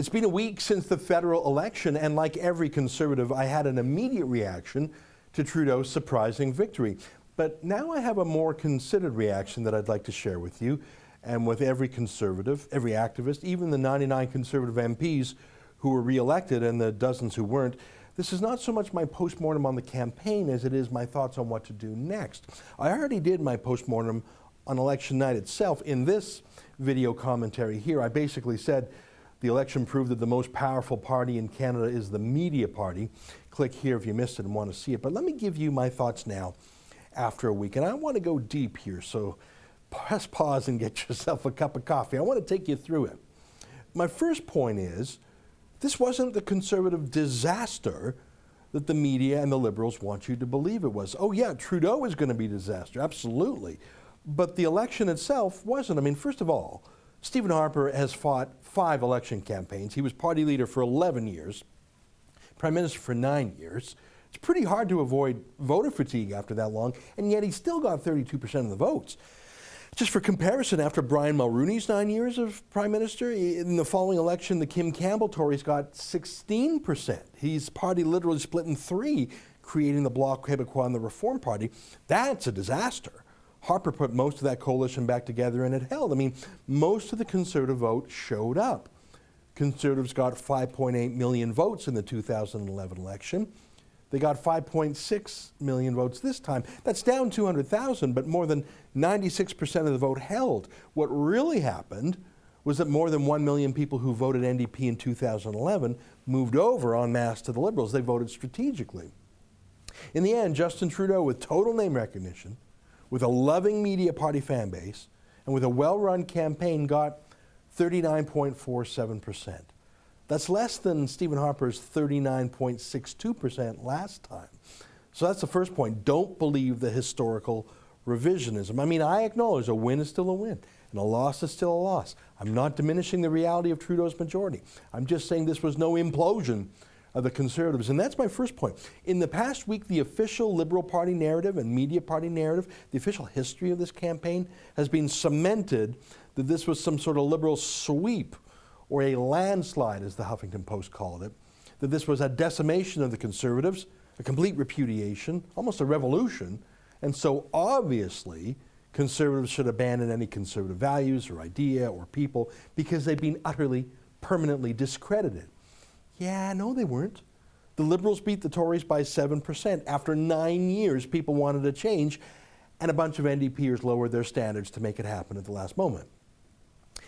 It's been a week since the federal election, and like every conservative, I had an immediate reaction to Trudeau's surprising victory. But now I have a more considered reaction that I'd like to share with you, and with every conservative, every activist, even the 99 conservative MPs who were re-elected and the dozens who weren't. This is not so much my postmortem on the campaign as it is my thoughts on what to do next. I already did my postmortem on election night itself. In this video commentary here, I basically said the election proved that the most powerful party in Canada is the media party. Click here if you missed it and want to see it. But let me give you my thoughts now after a week. And I want to go deep here, so press pause and get yourself a cup of coffee. I want to take you through it. My first point is, this wasn't the conservative disaster that the media and the Liberals want you to believe it was. Oh yeah, Trudeau is going to be a disaster, absolutely. But the election itself wasn't. I mean, first of all, Stephen Harper has fought 5 election campaigns. He was party leader for 11 years, prime minister for 9 years. It's pretty hard to avoid voter fatigue after that long, and yet he still got 32% of the votes. Just for comparison, after Brian Mulroney's 9 years of prime minister, in the following election, the Kim Campbell Tories got 16%. His party literally split in 3, creating the Bloc Québécois and the Reform Party. That's a disaster. Harper put most of that coalition back together and it held. I mean, most of the conservative vote showed up. Conservatives got 5.8 million votes in the 2011 election. They got 5.6 million votes this time. That's down 200,000, but more than 96% of the vote held. What really happened was that more than 1 million people who voted NDP in 2011 moved over en masse to the Liberals. They voted strategically. In the end, Justin Trudeau, with total name recognition, with a loving media party fan base, and with a well-run campaign, got 39.47%. That's less than Stephen Harper's 39.62% last time. So that's the first point. Don't believe the historical revisionism. I mean, I acknowledge a win is still a win, and a loss is still a loss. I'm not diminishing the reality of Trudeau's majority. I'm just saying this was no implosion of the Conservatives, and that's my first point. In the past week, the official Liberal Party narrative and media party narrative, the official history of this campaign, has been cemented that this was some sort of Liberal sweep, or a landslide, as the Huffington Post called it, that this was a decimation of the Conservatives, a complete repudiation, almost a revolution, and so obviously Conservatives should abandon any conservative values or idea or people because they've been utterly, permanently discredited. Yeah, no, they weren't. The Liberals beat the Tories by 7%. After 9 years, people wanted a change, and a bunch of NDPers lowered their standards to make it happen at the last moment.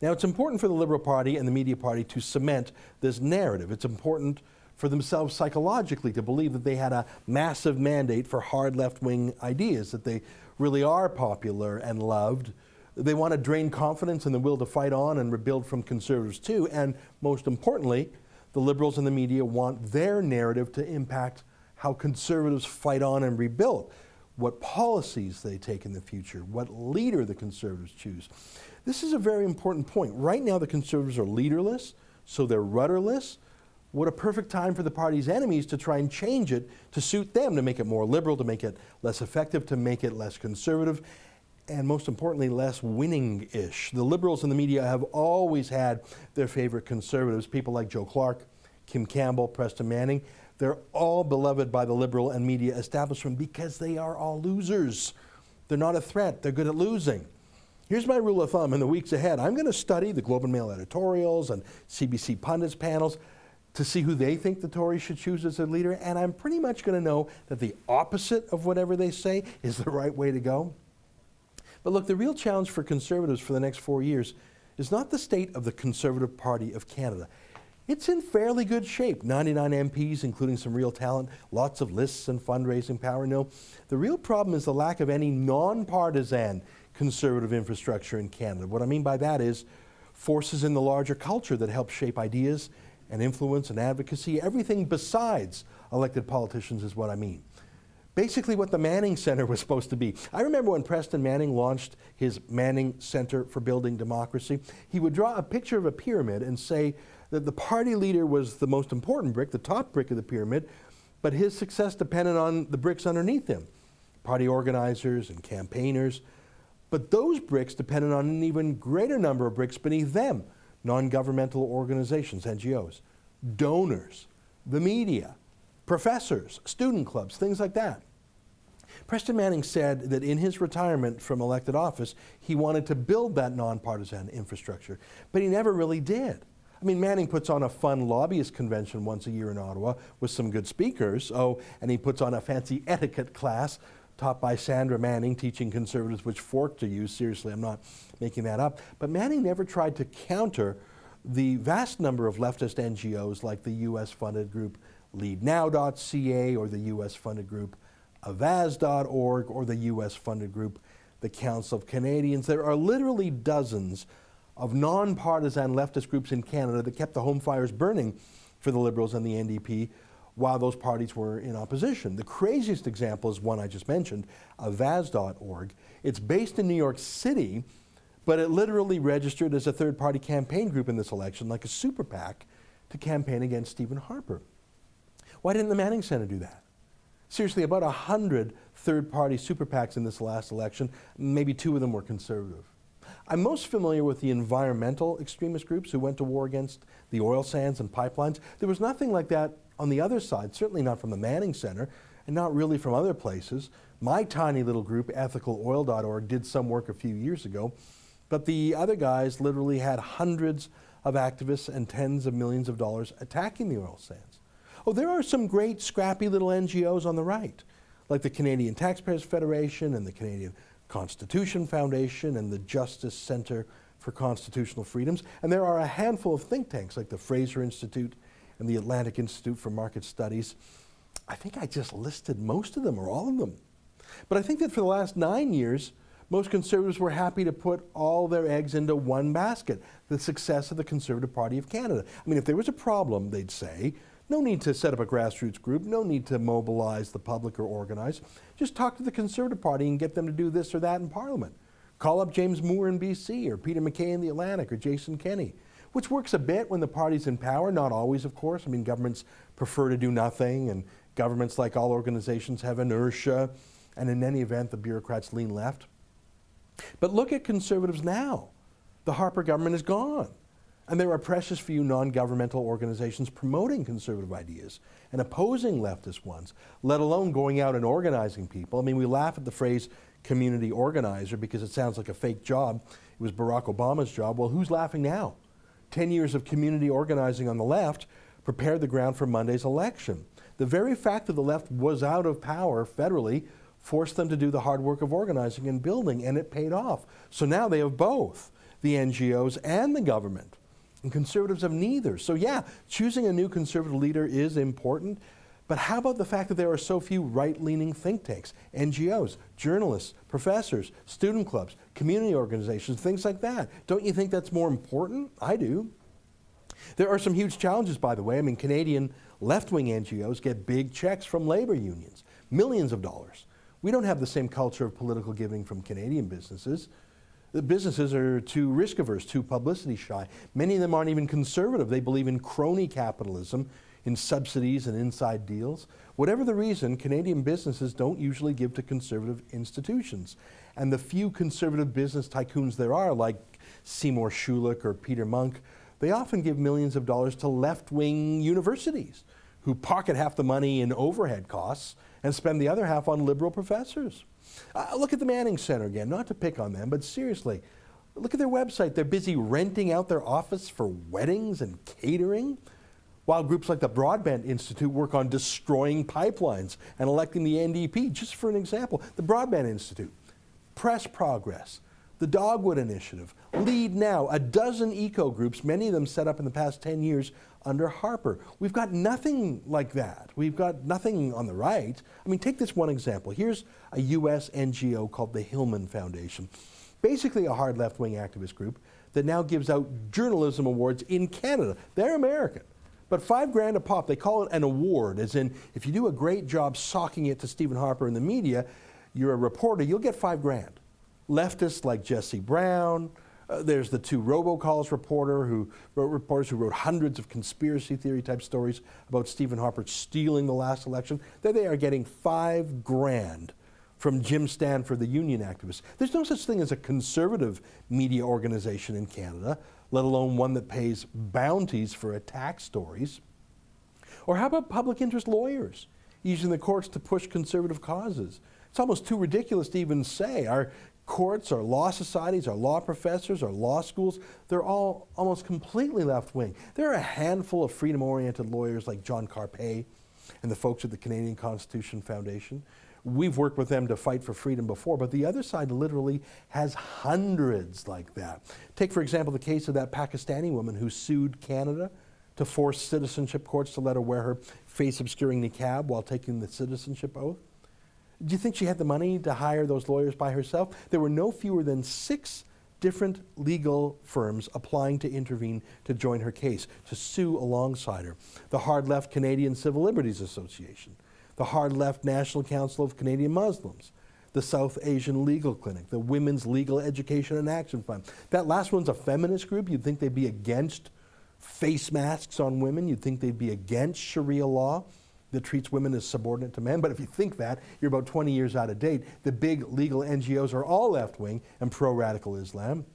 Now, it's important for the Liberal Party and the media party to cement this narrative. It's important for themselves psychologically to believe that they had a massive mandate for hard left-wing ideas, that they really are popular and loved. They want to drain confidence and the will to fight on and rebuild from Conservatives too, and most importantly, the Liberals and the media want their narrative to impact how Conservatives fight on and rebuild, what policies they take in the future, what leader the Conservatives choose. This is a very important point. Right now the Conservatives are leaderless, so they're rudderless. What a perfect time for the party's enemies to try and change it to suit them, to make it more liberal, to make it less effective, to make it less conservative, and most importantly, less winning-ish. The Liberals and the media have always had their favorite Conservatives, people like Joe Clark, Kim Campbell, Preston Manning. They're all beloved by the Liberal and media establishment because they are all losers. They're not a threat. They're good at losing. Here's my rule of thumb in the weeks ahead. I'm going to study the Globe and Mail editorials and CBC pundits panels to see who they think the Tories should choose as their leader, and I'm pretty much going to know that the opposite of whatever they say is the right way to go. But look, the real challenge for Conservatives for the next 4 years is not the state of the Conservative Party of Canada. It's in fairly good shape. 99 MPs, including some real talent, lots of lists and fundraising power. No, the real problem is the lack of any non-partisan conservative infrastructure in Canada. What I mean by that is forces in the larger culture that help shape ideas and influence and advocacy. Everything besides elected politicians is what I mean. Basically what the Manning Center was supposed to be. I remember when Preston Manning launched his Manning Center for Building Democracy, he would draw a picture of a pyramid and say that the party leader was the most important brick, the top brick of the pyramid, but his success depended on the bricks underneath him, party organizers and campaigners. But those bricks depended on an even greater number of bricks beneath them, non-governmental organizations, NGOs, donors, the media, professors, student clubs, things like that. Preston Manning said that in his retirement from elected office, he wanted to build that nonpartisan infrastructure, but he never really did. I mean, Manning puts on a fun lobbyist convention once a year in Ottawa with some good speakers. Oh, and he puts on a fancy etiquette class taught by Sandra Manning, teaching Conservatives which fork to use. Seriously, I'm not making that up. But Manning never tried to counter the vast number of leftist NGOs like the US-funded group LeadNow.ca or the US-funded group Avaz.org or the US-funded group the Council of Canadians. There are literally dozens of non-partisan leftist groups in Canada that kept the home fires burning for the Liberals and the NDP while those parties were in opposition. The craziest example is one I just mentioned, Avaz.org. It's based in New York City, but it literally registered as a third-party campaign group in this election, like a super PAC, to campaign against Stephen Harper. Why didn't the Manning Center do that? Seriously, about 100 third-party super PACs in this last election, maybe 2 of them were conservative. I'm most familiar with the environmental extremist groups who went to war against the oil sands and pipelines. There was nothing like that on the other side, certainly not from the Manning Center, and not really from other places. My tiny little group, ethicaloil.org, did some work a few years ago, but the other guys literally had hundreds of activists and tens of millions of dollars attacking the oil sands. Oh, there are some great scrappy little NGOs on the right, like the Canadian Taxpayers Federation and the Canadian Constitution Foundation and the Justice Center for Constitutional Freedoms. And there are a handful of think tanks like the Fraser Institute and the Atlantic Institute for Market Studies. I think I just listed most of them or all of them. But I think that for the last 9 years, most Conservatives were happy to put all their eggs into one basket, the success of the Conservative Party of Canada. I mean, if there was a problem, they'd say, no need to set up a grassroots group, no need to mobilize the public or organize. Just talk to the Conservative Party and get them to do this or that in Parliament. Call up James Moore in BC or Peter MacKay in the Atlantic or Jason Kenney, which works a bit when the party's in power, not always, of course. I mean, governments prefer to do nothing, and governments, like all organizations, have inertia, and in any event, the bureaucrats lean left. But look at Conservatives now. The Harper government is gone. And there are precious few non-governmental organizations promoting conservative ideas and opposing leftist ones, let alone going out and organizing people. I mean, we laugh at the phrase community organizer because it sounds like a fake job. It was Barack Obama's job. Well, who's laughing now? 10 years of community organizing on the left prepared the ground for Monday's election. The very fact that the left was out of power federally forced them to do the hard work of organizing and building, and it paid off. So now they have both, the NGOs and the government. And Conservatives have neither. So yeah, choosing a new Conservative leader is important, but how about the fact that there are so few right-leaning think tanks, NGOs, journalists, professors, student clubs, community organizations, things like that? Don't you think that's more important? I do. There are some huge challenges, by the way. I mean, Canadian left-wing NGOs get big checks from labor unions, millions of dollars. We don't have the same culture of political giving from Canadian businesses. The businesses are too risk-averse, too publicity shy. Many of them aren't even conservative. They believe in crony capitalism, in subsidies and inside deals. Whatever the reason, Canadian businesses don't usually give to conservative institutions. And the few conservative business tycoons there are, like Seymour Schulich or Peter Munk, they often give millions of dollars to left-wing universities who pocket half the money in overhead costs and spend the other half on liberal professors. Look at the Manning Center again, not to pick on them, but seriously, look at their website. They're busy renting out their office for weddings and catering, while groups like the Broadband Institute work on destroying pipelines and electing the NDP, just for an example. The Broadband Institute, Press Progress, the Dogwood Initiative, Lead Now, a dozen eco groups, many of them set up in the past 10 years under Harper. We've got nothing like that. We've got nothing on the right. I mean, take this one example. Here's a US NGO called the Hillman Foundation, basically a hard left-wing activist group that now gives out journalism awards in Canada. They're American, but $5,000 a pop. They call it an award, as in if you do a great job socking it to Stephen Harper in the media, you're a reporter, you'll get $5,000. Leftists like Jesse Brown, there's the 2 robocalls reporters who wrote hundreds of conspiracy theory type stories about Stephen Harper stealing the last election. There they are getting $5,000 from Jim Stanford, the union activist. There's no such thing as a conservative media organization in Canada, let alone one that pays bounties for attack stories. Or how about public interest lawyers using the courts to push conservative causes? It's almost too ridiculous to even say. Our courts, our law societies, our law professors, our law schools, they're all almost completely left-wing. There are a handful of freedom-oriented lawyers like John Carpay and the folks at the Canadian Constitution Foundation. We've worked with them to fight for freedom before, but the other side literally has hundreds like that. Take, for example, the case of that Pakistani woman who sued Canada to force citizenship courts to let her wear her face-obscuring niqab while taking the citizenship oath. Do you think she had the money to hire those lawyers by herself? There were no fewer than 6 different legal firms applying to intervene to join her case, to sue alongside her. The Hard Left Canadian Civil Liberties Association, the Hard Left National Council of Canadian Muslims, the South Asian Legal Clinic, the Women's Legal Education and Action Fund. That last one's a feminist group. You'd think they'd be against face masks on women. You'd think they'd be against Sharia law that treats women as subordinate to men. But if you think that, you're about 20 years out of date. The big legal NGOs are all left-wing and pro-radical Islam.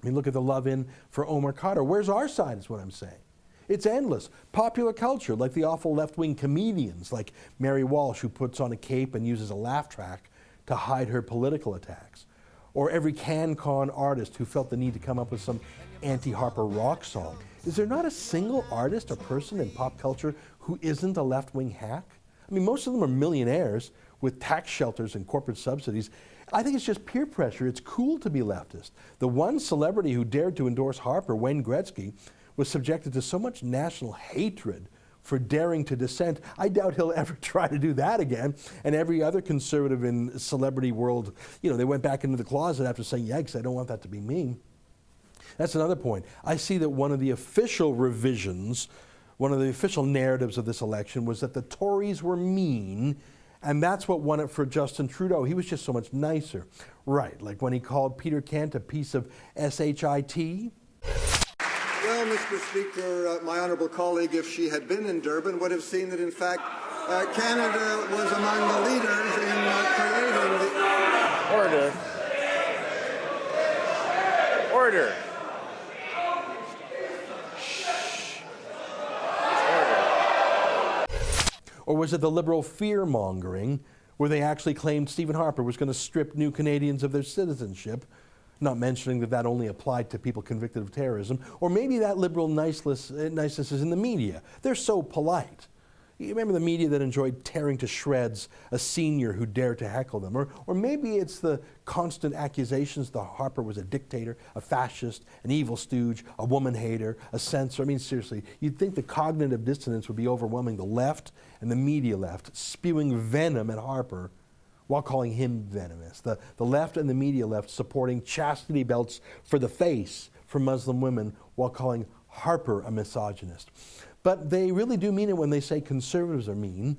I mean, look at the love-in for Omar Khadr. Where's our side is what I'm saying. It's endless. Popular culture, like the awful left-wing comedians like Mary Walsh, who puts on a cape and uses a laugh track to hide her political attacks. Or every CanCon artist who felt the need to come up with some anti-Harper rock song. Is there not a single artist or person in pop culture who isn't a left-wing hack? I mean, most of them are millionaires with tax shelters and corporate subsidies. I think it's just peer pressure. It's cool to be leftist. The one celebrity who dared to endorse Harper, Wayne Gretzky, was subjected to so much national hatred for daring to dissent. I doubt he'll ever try to do that again. And every other conservative in celebrity world, you know, they went back into the closet after saying, yikes, I don't want that to be me. That's another point. I see that one of the official revisions, one of the official narratives of this election was that the Tories were mean, and that's what won it for Justin Trudeau. He was just so much nicer. Right, like when he called Peter Kent a piece of shit. Well, Mr. Speaker, my honourable colleague, if she had been in Durban, would have seen that, in fact, Canada was among the leaders in creating the... Order. Order. Or was it the liberal fear-mongering where they actually claimed Stephen Harper was going to strip new Canadians of their citizenship, not mentioning that that only applied to people convicted of terrorism? Or maybe that liberal niceness is in the media. They're so polite. You remember the media that enjoyed tearing to shreds a senior who dared to heckle them? Or maybe it's the constant accusations that Harper was a dictator, a fascist, an evil stooge, a woman hater, a censor. I mean, seriously, you'd think the cognitive dissonance would be overwhelming the left and the media left, spewing venom at Harper while calling him venomous. The left and the media left supporting chastity belts for the face for Muslim women while calling Harper a misogynist. But they really do mean it when they say conservatives are mean.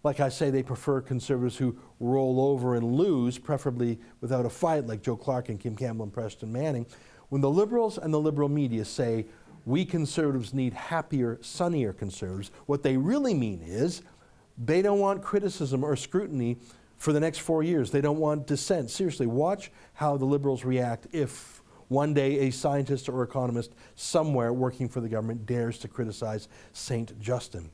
Like I say, they prefer conservatives who roll over and lose, preferably without a fight, like Joe Clark and Kim Campbell and Preston Manning. When the liberals and the liberal media say, we conservatives need happier, sunnier conservatives, what they really mean is they don't want criticism or scrutiny for the next 4 years. They don't want dissent. Seriously, watch how the liberals react if one day a scientist or economist somewhere working for the government dares to criticize St. Justin.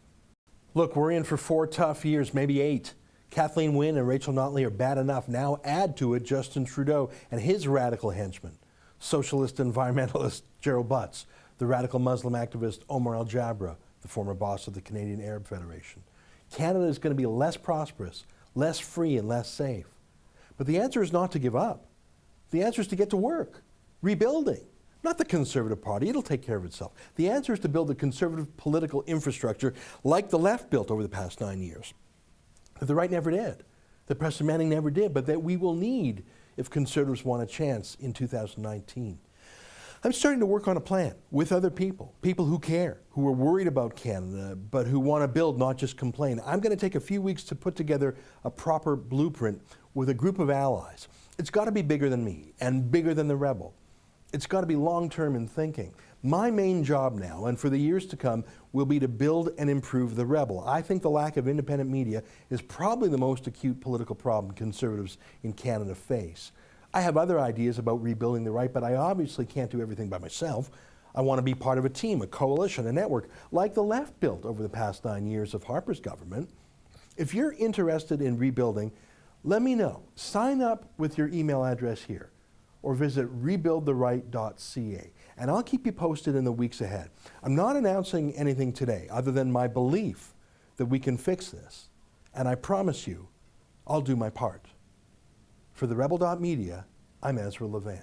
Look, we're in for 4 tough years, maybe 8. Kathleen Wynne and Rachel Notley are bad enough. Now add to it Justin Trudeau and his radical henchmen, socialist environmentalist Gerald Butts, the radical Muslim activist Omar Al-Jabra, the former boss of the Canadian Arab Federation. Canada is going to be less prosperous, less free, and less safe. But the answer is not to give up. The answer is to get to work. Rebuilding, not the Conservative Party. It'll take care of itself. The answer is to build a conservative political infrastructure like the left built over the past 9 years, that the right never did, that Preston Manning never did, but that we will need if conservatives want a chance in 2019. I'm starting to work on a plan with other people who care, who are worried about Canada, but who want to build, not just complain. I'm going to take a few weeks to put together a proper blueprint with a group of allies. It's got to be bigger than me and bigger than the Rebel. it's got to be long-term in thinking. My main job now, and for the years to come, will be to build and improve the Rebel. I think the lack of independent media is probably the most acute political problem Conservatives in Canada face. I have other ideas about rebuilding the right, but I obviously can't do everything by myself. I want to be part of a team, a coalition, a network, like the left built over the past 9 years of Harper's government. If you're interested in rebuilding, let me know. Sign up with your email address here, or visit rebuildtheright.ca, and I'll keep you posted in the weeks ahead. I'm not announcing anything today other than my belief that we can fix this, and I promise you, I'll do my part. For TheRebel.media, I'm Ezra Levant.